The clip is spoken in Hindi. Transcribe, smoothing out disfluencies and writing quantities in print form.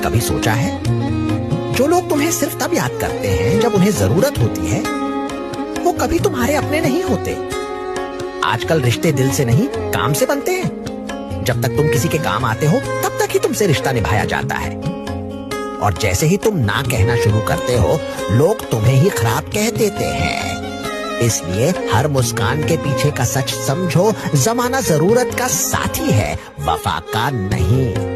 कभी सोचा है, जो लोग तुम्हें सिर्फ तब याद करते हैं जब उन्हें जरूरत होती है, वो कभी तुम्हारे अपने नहीं होते। आजकल रिश्ते दिल से नहीं, काम से बनते हैं। जब तक तुम किसी के काम आते हो, तब तक ही तुमसे रिश्ता निभाया जाता है। और जैसे ही तुम ना कहना शुरू करते हो, लोग तुम्हें ही खराब कह देते हैं। इसलिए हर मुस्कान के पीछे का सच समझो, जमाना जरूरत का साथी है, वफा का नहीं।